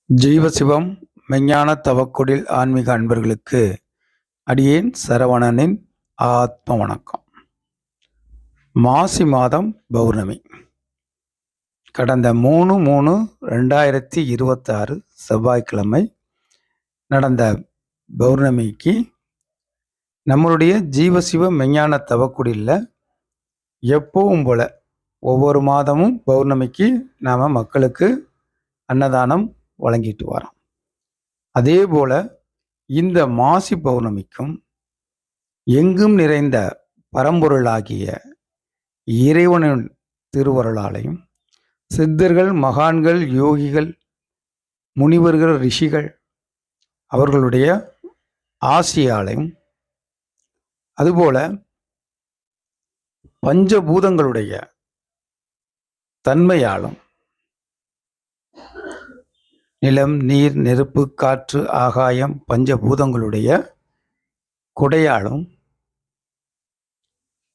ஜீவசிவம் மெஞ்ஞான தவக்குடில் ஆன்மீக அன்பர்களுக்கு அடியேன் சரவணனின் ஆத்ம வணக்கம். மாசி மாதம் பௌர்ணமி கடந்த 3/3/2026 செவ்வாய்க்கிழமை நடந்த பௌர்ணமிக்கு நம்மளுடைய ஜீவசிவ மெஞ்ஞான தவக்குடியில் எப்பவும் போல ஒவ்வொரு மாதமும் பௌர்ணமிக்கு நாம் மக்களுக்கு அன்னதானம் வழங்கிட்டு வரோம். அதே போல இந்த மாசி பௌர்ணமிக்கும் எங்கும் நிறைந்த பரம்பொருளாகிய இறைவனின் திருவருளாலையும் சித்தர்கள், மகான்கள், யோகிகள், முனிவர்கள், ரிஷிகள் அவர்களுடைய ஆசியாலையும் அதுபோல பஞ்சபூதங்களுடைய தன்மையாலும் நிலம், நீர், நெருப்பு, காற்று, ஆகாயம் பஞ்சபூதங்களுடைய கொடையாலும்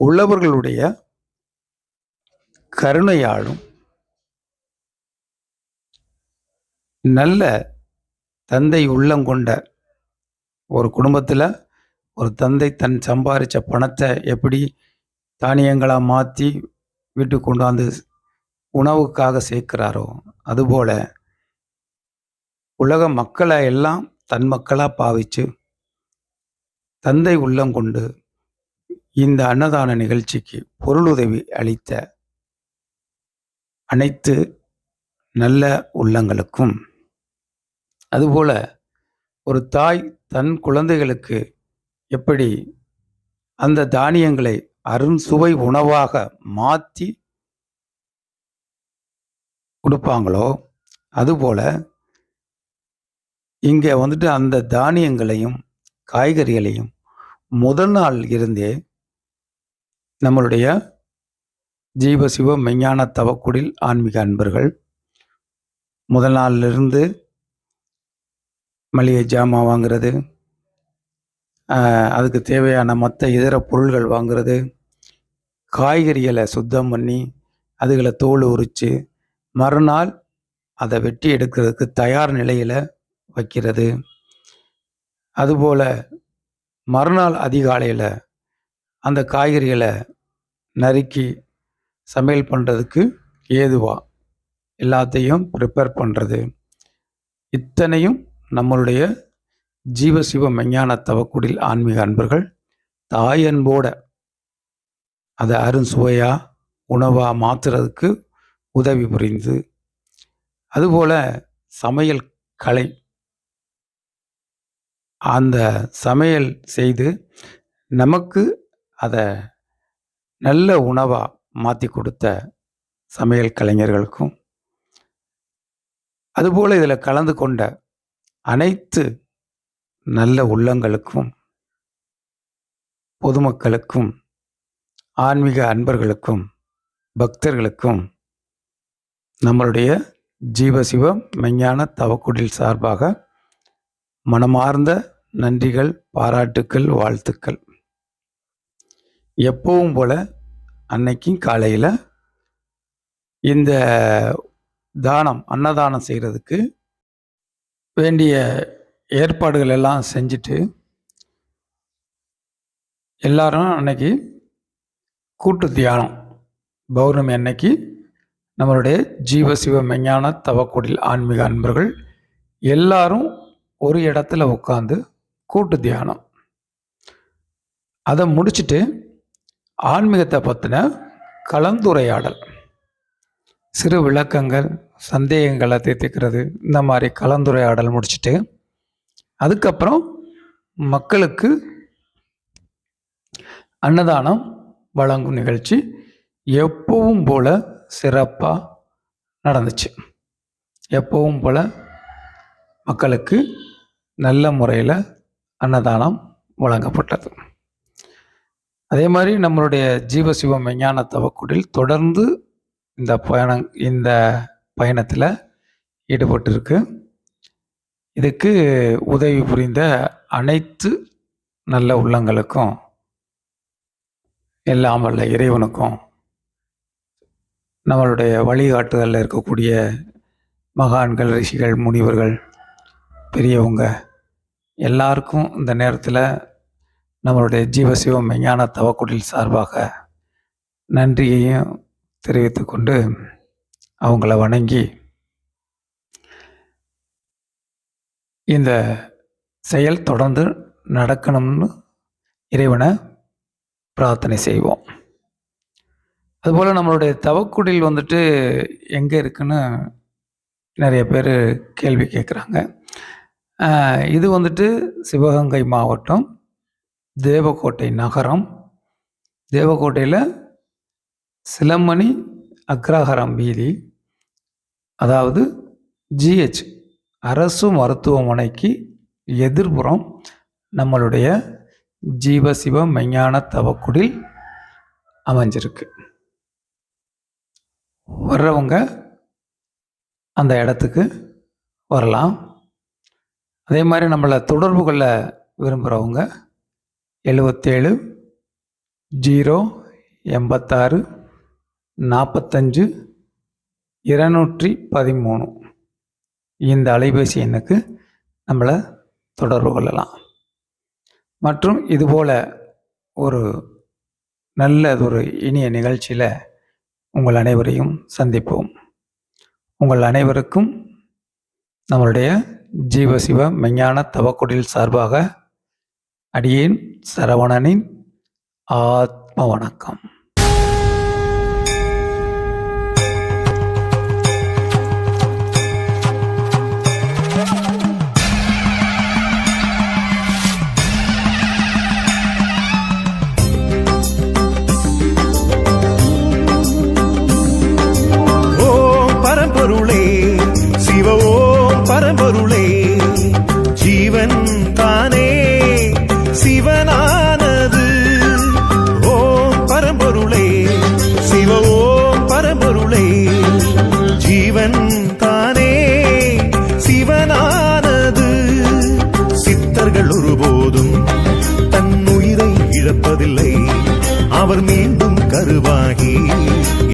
உள்ளவர்களுடைய கருணையாலும் நல்ல தந்தை உள்ளம் கொண்ட ஒரு குடும்பத்தில் ஒரு தந்தை தன் சம்பாதிச்ச பணத்தை எப்படி தானியங்களாக மாற்றி வீட்டுக்கு கொண்டாந்து உணவுக்காக சேர்க்கிறாரோ அதுபோல உலக மக்களை எல்லாம் தன் மக்களாக பாவிச்சு தந்தை உள்ளம் கொண்டு இந்த அன்னதான நிகழ்ச்சிக்கு பொருளுதவி அளித்த அனைத்து நல்ல உள்ளங்களுக்கும், அதுபோல ஒரு தாய் தன் குழந்தைகளுக்கு எப்படி அந்த தானியங்களை அருண்சுவை உணவாக மாற்றி கொடுப்பாங்களோ அதுபோல இங்கே அந்த தானியங்களையும் காய்கறிகளையும் முதல் நாள் இருந்தே நம்மளுடைய ஜீவசிவ மெஞ்ஞான தவக்குடில் ஆன்மீக அன்பர்கள் முதல் நாளிலிருந்து மளிகை ஜாமான் வாங்கிறது, அதுக்கு தேவையான மற்ற இதர பொருள்கள் வாங்கிறது, காய்கறிகளை சுத்தம் பண்ணி அதுகளை தோல் உரித்து மறுநாள் அதை வெட்டி எடுக்கிறதுக்கு தயார் நிலையில் வைக்கிறது, அதுபோல் மறுநாள் அதிகாலையில் அந்த காய்கறிகளை நறுக்கி சமையல் பண்ணுறதுக்கு ஏதுவாக எல்லாத்தையும் ப்ரிப்பேர் பண்ணுறது, இத்தனையும் நம்மளுடைய ஜீவசிவ மெஞ்ஞான தவக்குடில் ஆன்மீக அன்பர்கள் தாயன்போட அதை அருண்சுவையாக உணவாக மாற்றுறதுக்கு உதவி புரிந்து, அதுபோல் சமையல் கலை அந்த சமையல் செய்து நமக்கு அதை நல்ல உணவாக மாற்றி கொடுத்த சமையல் கலைஞர்களுக்கும், அதுபோல் இதில் கலந்து கொண்ட அனைத்து நல்ல உள்ளங்களுக்கும், பொதுமக்களுக்கும், ஆன்மீக அன்பர்களுக்கும், பக்தர்களுக்கும் நம்மளுடைய ஜீவசிவ மெஞ்ஞான தவக்குடில் சார்பாக மனமார்ந்த நன்றிகள், பாராட்டுக்கள், வாழ்த்துக்கள். எப்பவும் போல அன்னைக்கும் காலையில் இந்த அன்னதானம் செய்கிறதுக்கு வேண்டிய ஏற்பாடுகள் எல்லாம் செஞ்சுட்டு எல்லாரும் அன்னைக்கு கூட்டு தியானம் பௌர்ணமி அன்னைக்கு நம்மளுடைய ஜீவசிவ மெஞ்ஞான தவக்குடில் ஆன்மீக அன்பர்கள் எல்லாரும் ஒரு இடத்துல உட்காந்து கூட்டு தியானம், அதை முடிச்சுட்டு ஆன்மீகத்தை பற்றின கலந்துரையாடல், சிறு விளக்கங்கள், சந்தேகங்களை தீர்த்துக்கிறது, இந்த மாதிரி கலந்துரையாடல் முடிச்சுட்டு அதுக்கப்புறம் மக்களுக்கு அன்னதானம் வழங்கும் நிகழ்ச்சி எப்பவும் போல சிறப்பாக நடந்துச்சு. எப்பவும் போல மக்களுக்கு நல்ல முறையில் அன்னதானம் வழங்கப்பட்டது. அதே மாதிரி நம்மளுடைய ஜீவசிவ மெஞ்ஞான தவக்குடில் தொடர்ந்து இந்த பயணத்தில் ஈடுபட்டிருக்கு. இதுக்கு உதவி புரிந்த அனைத்து நல்ல உள்ளங்களுக்கும், எல்லாம் வல்ல இறைவனுக்கும், நம்மளுடைய வழிகாட்டுதலில் இருக்கக்கூடிய மகான்கள், ரிஷிகள், முனிவர்கள், பெரியவங்க எல்லாருக்கும் இந்த நேரத்தில் நம்மளுடைய ஜீவசிவம் மெய்ஞான தவக்குடில் சார்பாக நன்றியையும் தெரிவித்து கொண்டு அவங்கள வணங்கி இந்த செயல் தொடர்ந்து நடக்கணும்னு இறைவனை பிரார்த்தனை செய்வோம். அதுபோல் நம்மளுடைய தவக்குடில் வந்துட்டு எங்கே இருக்குன்னு நிறைய பேர் கேள்வி கேட்குறாங்க. இது வந்துட்டு சிவகங்கை மாவட்டம், தேவக்கோட்டை நகரம். தேவக்கோட்டையில் சிலம்பணி அக்ரஹாரம் வீதி, அதாவது ஜிஹெச் அரசு மருத்துவமனைக்கு எதிர்புறம் நம்மளுடைய ஜீவசிவ மெய்ஞான தவக்குடில் அமைஞ்சிருக்கு. வர்றவங்க அந்த இடத்துக்கு வரலாம். அதே மாதிரி நம்மளை தொடர்பு கொள்ள விரும்புகிறவங்க 77 086 45 213 இந்த அலைபேசி எண்ணுக்கு நம்மளை தொடர்பு கொள்ளலாம். மற்றும் இதுபோல் ஒரு நல்லதொரு இனிய நிகழ்ச்சியில் உங்கள் அனைவரையும் சந்திப்போம். உங்கள் அனைவருக்கும் நம்மளுடைய ஜீவசிவ மெய்ஞான தவக்குடில் சார்பாக அடியேன் சரவணனின் ஆத்ம வணக்கம். பரம்பொருளே சிவ ஓம் பரம்பொருளே, ஜீவன் தானே சிவனானது. ஓம் பரம்பொருளே சிவ ஓம் பரம்பொருளே, ஜீவன் தானே சிவனானது. சித்தர்கள் ஒருபோதும் தன் உயிரை இழப்பதில்லை, அவர் மீண்டும்